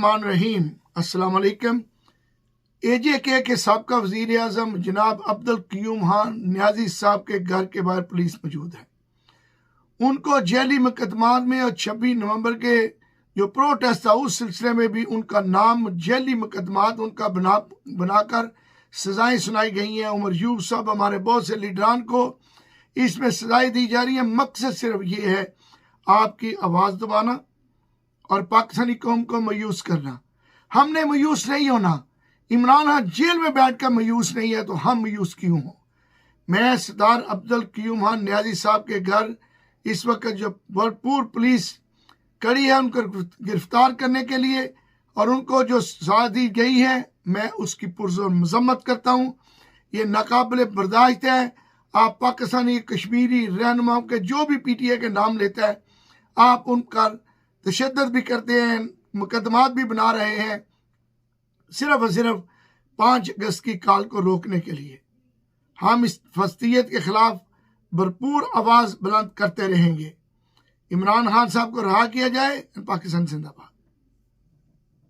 रहीम अस्सलाम वालेकुम। AJK के साबका वज़ीर आज़म जनाब अब्दुल क़य्यूम खान नियाज़ी साहब के घर के बाहर पुलिस मौजूद है। उनको जेली मुकदमात में और 26 नवंबर के जो प्रोटेस्ट था उस सिलसिले में भी उनका नाम जेली मुकदमात उनका बनाकर सज़ाएँ सुनाई गई हैं। उमर यूब साहब हमारे बहुत से लीडरान को इसमें सज़ाएँ दी जा रही हैं। मकसद सिर्फ ये है आपकी आवाज़ दबाना और पाकिस्तानी कौम को मायूस करना। हमने मायूस नहीं होना। इमरान खान जेल में बैठकर मायूस नहीं है तो हम मायूस क्यों हों। मैं सरदार अब्दुल क़य्यूम खान नियाज़ी साहब के घर इस वक्त जो भरपूर पुलिस कड़ी है उनको गिरफ्तार करने के लिए और उनको जो सज़ा दी गई है मैं उसकी पुरज़ोर मज़म्मत करता हूँ। ये नाकाबिल बर्दाश्त है। आप पाकिस्तानी कश्मीरी रहनुमाओं के जो भी PTI के नाम लेता है आप उनका तशद्दुद भी करते हैं, मुकदमात भी बना रहे हैं सिर्फ और सिर्फ 5 अगस्त की काल को रोकने के लिए। हम इस फस्तियत के खिलाफ भरपूर आवाज़ बुलंद करते रहेंगे। इमरान खान साहब को रहा किया जाए। पाकिस्तान जिंदाबाद।